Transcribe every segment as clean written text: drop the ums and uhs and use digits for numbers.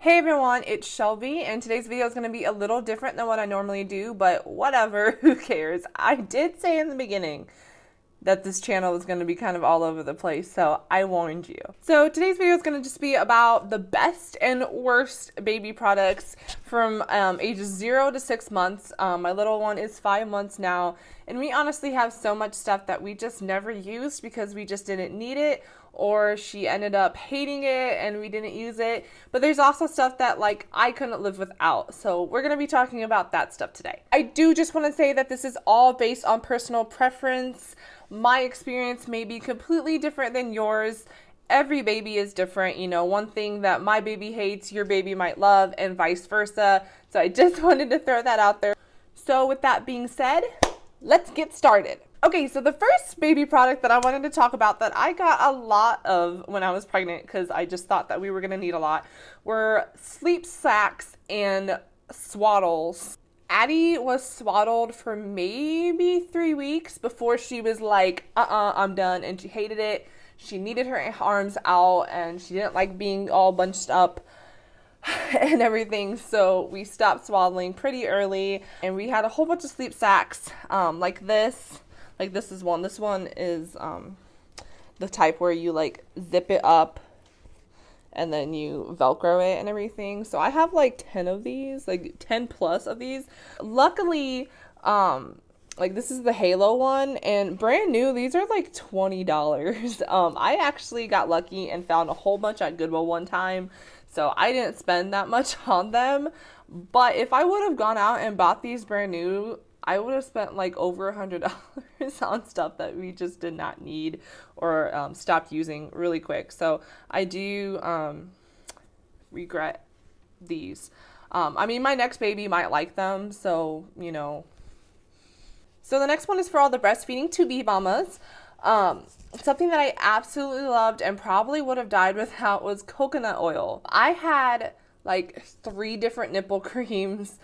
Hey everyone, it's Shelby, and today's video is going to be a little different than what I normally do, but whatever, who cares? I did say in the beginning that this channel is going to be kind of all over the place, so I warned you. So today's video is going to just be about the best and worst baby products from ages 0 to 6 months. My little one is 5 months now, and we honestly have so much stuff that we just never used because we just didn't need it, or she ended up hating it and we didn't use it. But there's also stuff that like I couldn't live without, so we're going to be talking about that stuff today. I do just want to say that this is all based on personal preference. My experience may be completely different than yours. Every baby is different, you know, one thing that my baby hates, your baby might love, and vice versa. So I just wanted to throw that out there. So with that being said, let's get started. Okay, so the first baby product that I wanted to talk about that I got a lot of when I was pregnant, because I just thought that we were going to need a lot, were sleep sacks and swaddles. Addie was swaddled for maybe 3 weeks before she was like, I'm done, and she hated it. She needed her arms out, and she didn't like being all bunched up and everything, so we stopped swaddling pretty early, and we had a whole bunch of sleep sacks, like this. Like this is one. This one is the type where you like zip it up and then you Velcro it and everything. So I have like 10 of these, like 10 plus of these. Luckily, like this is the Halo one, and brand new, these are like $20. I actually got lucky and found a whole bunch at Goodwill one time, so I didn't spend that much on them. But if I would have gone out and bought these brand new, I would have spent like over $100 on stuff that we just did not need or stopped using really quick. So I do regret these. I mean, my next baby might like them, so, you know. So the next one is for all the breastfeeding to-be mamas. Something that I absolutely loved and probably would have died without was coconut oil. I had like 3 different nipple creams.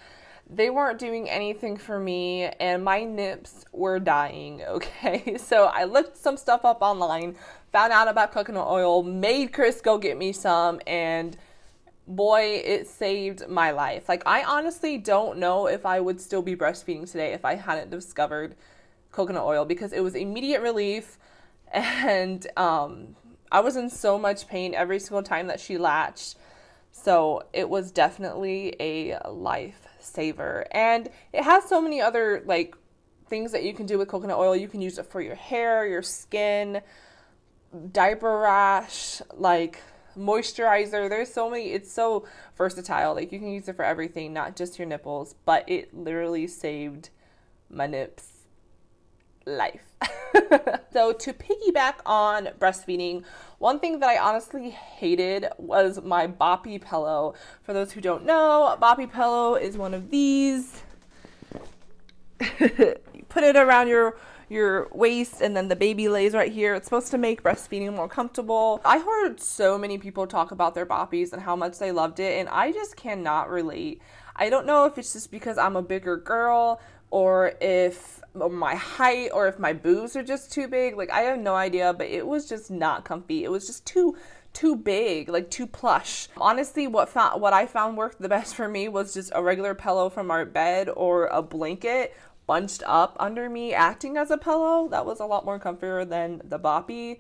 They weren't doing anything for me, and my nips were dying, okay? So I looked some stuff up online, found out about coconut oil, made Chris go get me some, and boy, it saved my life. Like, I honestly don't know if I would still be breastfeeding today if I hadn't discovered coconut oil, because it was immediate relief, and I was in so much pain every single time that she latched. So it was definitely a lifesaver, and it has so many other like things that you can do with coconut oil. You can use it for your hair, your skin, diaper rash, like moisturizer. There's so many, it's so versatile. Like you can use it for everything, not just your nipples, but it literally saved my nips life. So to piggyback on breastfeeding, one thing that I honestly hated was my boppy pillow. For those who don't know, boppy pillow is one of these. You put it around your waist, and then the baby lays right here. It's supposed to make breastfeeding more comfortable. I heard so many people talk about their boppies and how much they loved it, and I just cannot relate. I don't know if it's just because I'm a bigger girl, or if my height, or if my boobs are just too big. Like, I have no idea, but it was just not comfy. It was just too big, like too plush. Honestly, what I found worked the best for me was just a regular pillow from our bed, or a blanket bunched up under me acting as a pillow. That was a lot more comfier than the boppy.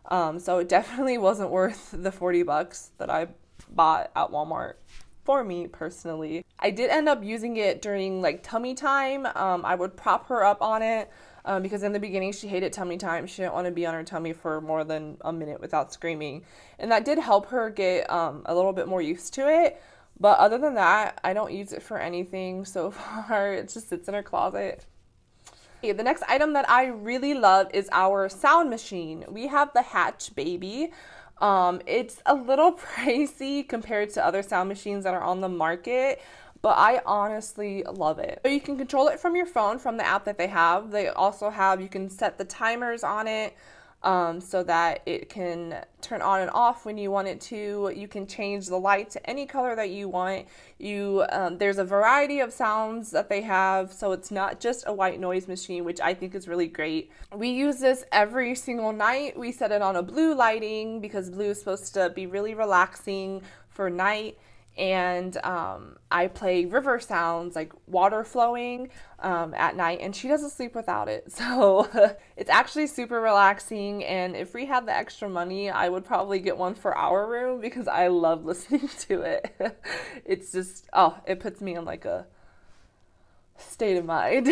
So it definitely wasn't worth the $40 that I bought at Walmart for me personally. I did end up using it during like tummy time. I would prop her up on it because in the beginning she hated tummy time. She didn't want to be on her tummy for more than a minute without screaming, and that did help her get a little bit more used to it. But other than that, I don't use it for anything so far. It just sits in her closet. Okay, the next item that I really love is our sound machine. We have the Hatch Baby. It's a little pricey compared to other sound machines that are on the market, but I honestly love it. So you can control it from your phone, from the app that they have. They also have, you can set the timers on it so that it can turn on and off when you want it to. You can change the light to any color that you want. There's a variety of sounds that they have, so it's not just a white noise machine, which I think is really great. We use this every single night. We set it on a blue lighting because blue is supposed to be really relaxing for night. and I play river sounds like water flowing at night, and she doesn't sleep without it. So it's actually super relaxing, and if we had the extra money, I would probably get one for our room because I love listening to it. It's just, oh, it puts me in like a state of mind.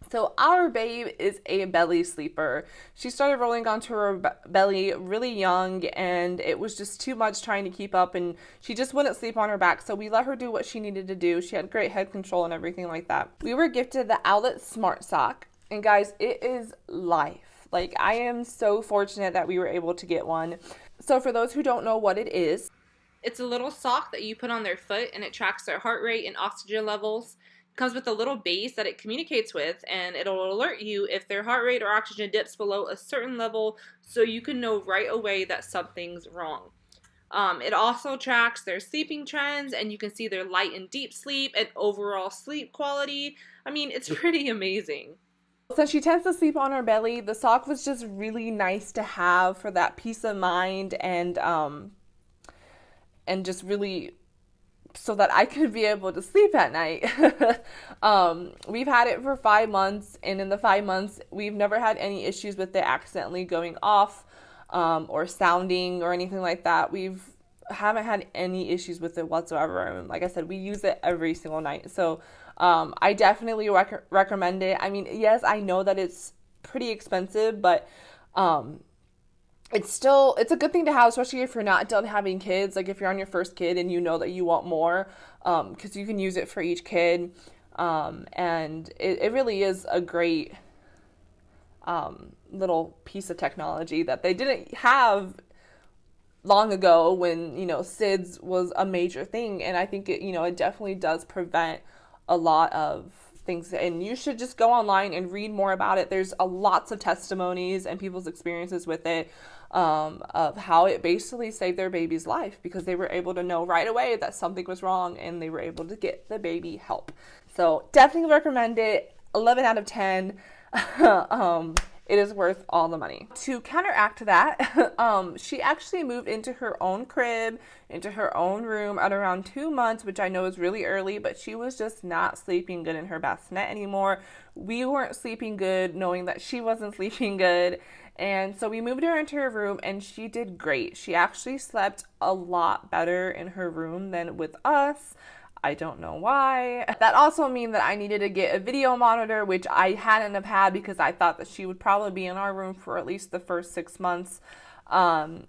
So our babe is a belly sleeper. She started rolling onto her belly really young, and it was just too much trying to keep up, and she just wouldn't sleep on her back. So we let her do what she needed to do. She had great head control and everything like that. We were gifted the Owlet Smart Sock, and guys, it is life. Like, I am so fortunate that we were able to get one. So for those who don't know what it is, it's a little sock that you put on their foot, and it tracks their heart rate and oxygen levels. Comes with a little base that it communicates with, and it'll alert you if their heart rate or oxygen dips below a certain level, so you can know right away that something's wrong. It also tracks their sleeping trends, and you can see their light and deep sleep and overall sleep quality. I mean, it's pretty amazing. Since she tends to sleep on her belly, the sock was just really nice to have for that peace of mind, and just really so that I could be able to sleep at night. We've had it for 5 months, and in the 5 months, we've never had any issues with it accidentally going off or sounding or anything like that. Haven't had any issues with it whatsoever. And like I said, we use it every single night. So I definitely recommend it. I mean, yes, I know that it's pretty expensive, but it's a good thing to have, especially if you're not done having kids. Like if you're on your first kid and you know that you want more, because you can use it for each kid. And it really is a great little piece of technology that they didn't have long ago when, SIDS was a major thing. And I think it definitely does prevent a lot of things, and you should just go online and read more about it. There's lots of testimonies and people's experiences with it, of how it basically saved their baby's life because they were able to know right away that something was wrong and they were able to get the baby help. So definitely recommend it. 11 out of 10. It is worth all the money. To counteract that, she actually moved into her own crib, into her own room at around 2 months, which I know is really early, but she was just not sleeping good in her bassinet anymore. We weren't sleeping good knowing that she wasn't sleeping good. And so we moved her into her room, and she did great. She actually slept a lot better in her room than with us. I don't know why. That also means that I needed to get a video monitor, which I hadn't have had because I thought that she would probably be in our room for at least the first 6 months. But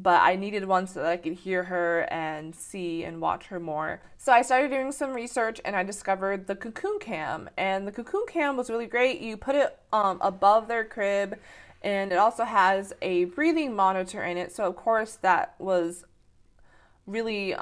I needed one so that I could hear her and see and watch her more. So I started doing some research, and I discovered the Cocoon Cam. And the Cocoon Cam was really great. You put it above their crib, and it also has a breathing monitor in it. So of course that was really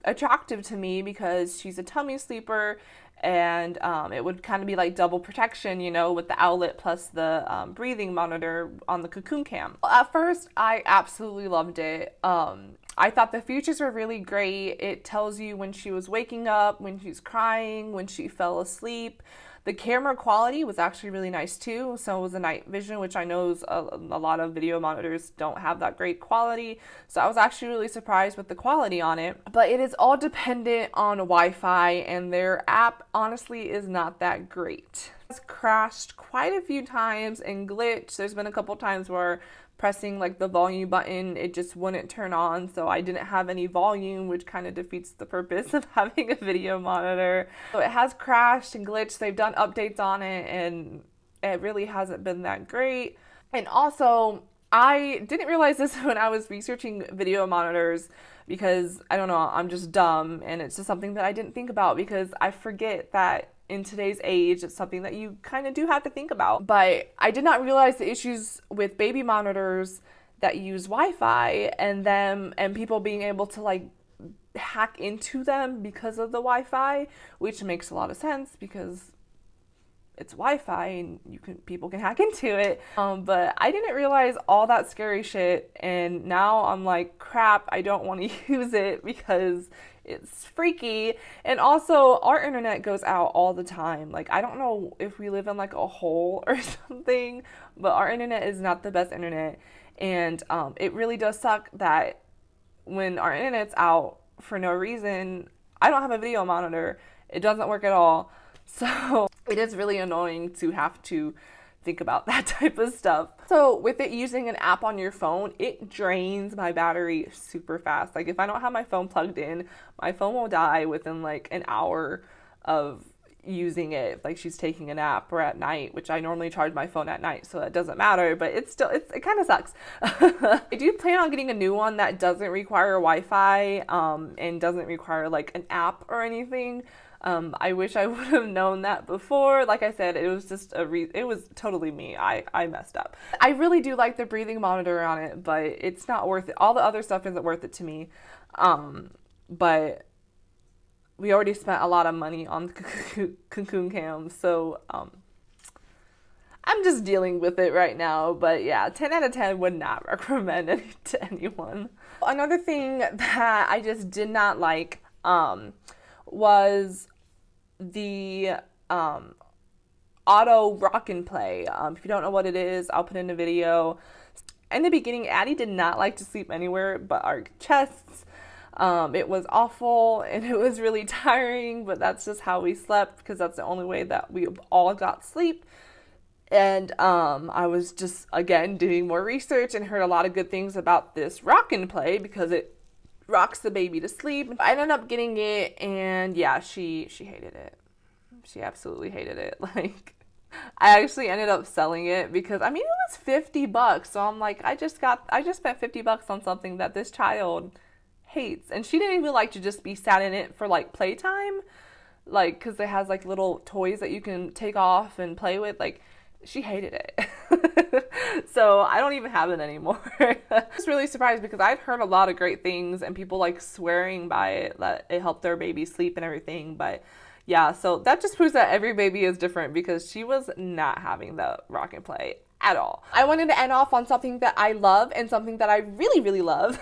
attractive to me because she's a tummy sleeper, and it would kind of be like double protection, with the Owlet plus the breathing monitor on the Cocoon Cam. At first, I absolutely loved it. I thought the features were really great. It tells you when she was waking up, when she's crying, when she fell asleep. The camera quality was actually really nice too. So it was a night vision, which I know is a lot of video monitors don't have that great quality. So I was actually really surprised with the quality on it. But it is all dependent on Wi-Fi, and their app honestly is not that great. It's crashed quite a few times and glitched. There's been a couple times where pressing like the volume button, it just wouldn't turn on, so I didn't have any volume, which kind of defeats the purpose of having a video monitor. So it has crashed and glitched. They've done updates on it, and it really hasn't been that great. And also, I didn't realize this when I was researching video monitors because, I don't know, I'm just dumb, and it's just something that I didn't think about because I forget that in today's age, it's something that you kind of do have to think about. But I did not realize the issues with baby monitors that use Wi-Fi and people being able to like hack into them because of the Wi-Fi, which makes a lot of sense because it's Wi-Fi and people can hack into it. But I didn't realize all that scary shit, and now I'm like, crap, I don't want to use it because it's freaky. And also, our internet goes out all the time. Like, I don't know if we live in like a hole or something, but our internet is not the best internet. And it really does suck that when our internet's out, for no reason. I don't have a video monitor. It doesn't work at all. So it is really annoying to have to think about that type of stuff. So with it using an app on your phone, it drains my battery super fast. Like if I don't have my phone plugged in, my phone will die within like an hour of using it. Like she's taking a nap or at night, which I normally charge my phone at night, so that doesn't matter, but it kind of sucks. I do plan on getting a new one that doesn't require Wi-Fi and doesn't require like an app or anything. I wish I would have known that before. Like I said, it was just it was totally me. I messed up. I really do like the breathing monitor on it, but it's not worth it. All the other stuff isn't worth it to me. But we already spent a lot of money on cocoon cams, so I'm just dealing with it right now. But yeah, 10 out of 10 would not recommend it to anyone. Another thing that I just did not like was the auto rock and play. If you don't know what it is, I'll put in a video. In the beginning, Addie did not like to sleep anywhere but our chests. It was awful and it was really tiring, but that's just how we slept because that's the only way that we all got sleep. And I was just, again, doing more research and heard a lot of good things about this rock and play because it rocks the baby to sleep. I ended up getting it, and yeah, she hated it. She absolutely hated it. Like, I actually ended up selling it because, I mean, it was $50, so I'm like, I just spent $50 on something that this child hates, and she didn't even like to just be sat in it for like playtime, like, because it has like little toys that you can take off and play with. Like, she hated it. So I don't even have it anymore. I was really surprised because I've heard a lot of great things and people like swearing by it that it helped their baby sleep and everything. But yeah, so that just proves that every baby is different because she was not having the rock and play at all. I wanted to end off on something that I love and something that I really, really love.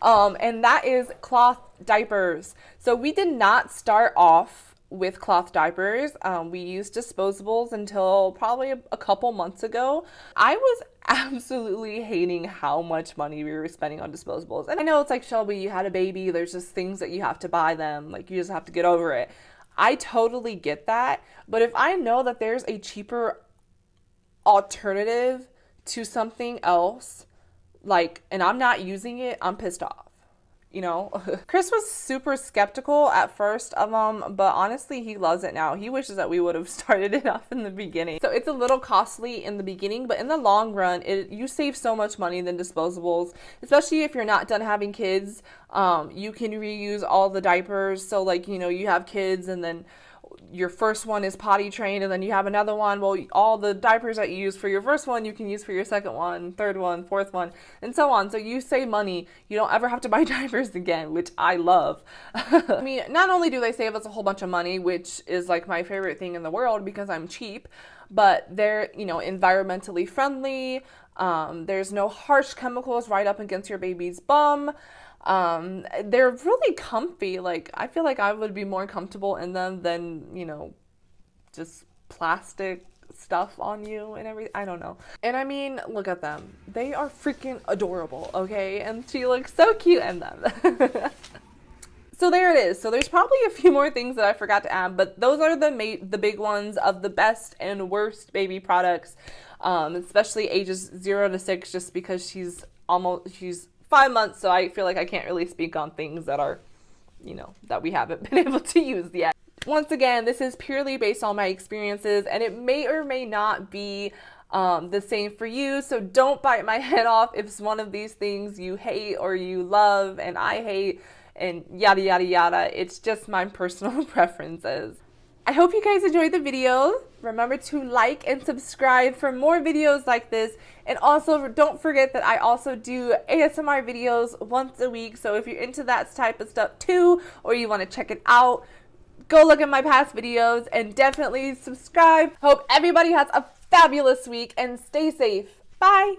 And that is cloth diapers. So we did not start off with cloth diapers. We used disposables until probably a couple months ago. I was absolutely hating how much money we were spending on disposables. And I know it's like, Shelby, you had a baby. There's just things that you have to buy them. Like, you just have to get over it. I totally get that. But if I know that there's a cheaper alternative to something else, like, and I'm not using it, I'm pissed off. You know, Chris was super skeptical at first of them, but honestly, he loves it now. He wishes that we would have started it off in the beginning. So it's a little costly in the beginning, but in the long run, you save so much money than disposables, especially if you're not done having kids. You can reuse all the diapers. So like, you know, you have kids and then your first one is potty trained and then you have another one. Well, all the diapers that you use for your first one, you can use for your second one, third one, fourth one, and so on. So you save money. You don't ever have to buy diapers again, which I love. I mean, not only do they save us a whole bunch of money, which is like my favorite thing in the world because I'm cheap, but they're, you know, environmentally friendly. There's no harsh chemicals right up against your baby's bum. They're really comfy. Like, I feel like I would be more comfortable in them than, you know, just plastic stuff on you and everything. I don't know. And I mean, look at them. They are freaking adorable, okay? And she looks so cute in them. So there it is. So there's probably a few more things that I forgot to add, but those are the big ones of the best and worst baby products, especially ages 0 to 6, just because she's 5 months, so I feel like I can't really speak on things that are, you know, that we haven't been able to use yet. Once again, this is purely based on my experiences, and it may or may not be the same for you, so don't bite my head off if it's one of these things you hate or you love and I hate and yada yada yada. It's just my personal preferences. I hope you guys enjoyed the video. Remember to like and subscribe for more videos like this. And also don't forget that I also do ASMR videos once a week. So if you're into that type of stuff too, or you want to check it out, go look at my past videos and definitely subscribe. Hope everybody has a fabulous week and stay safe. Bye.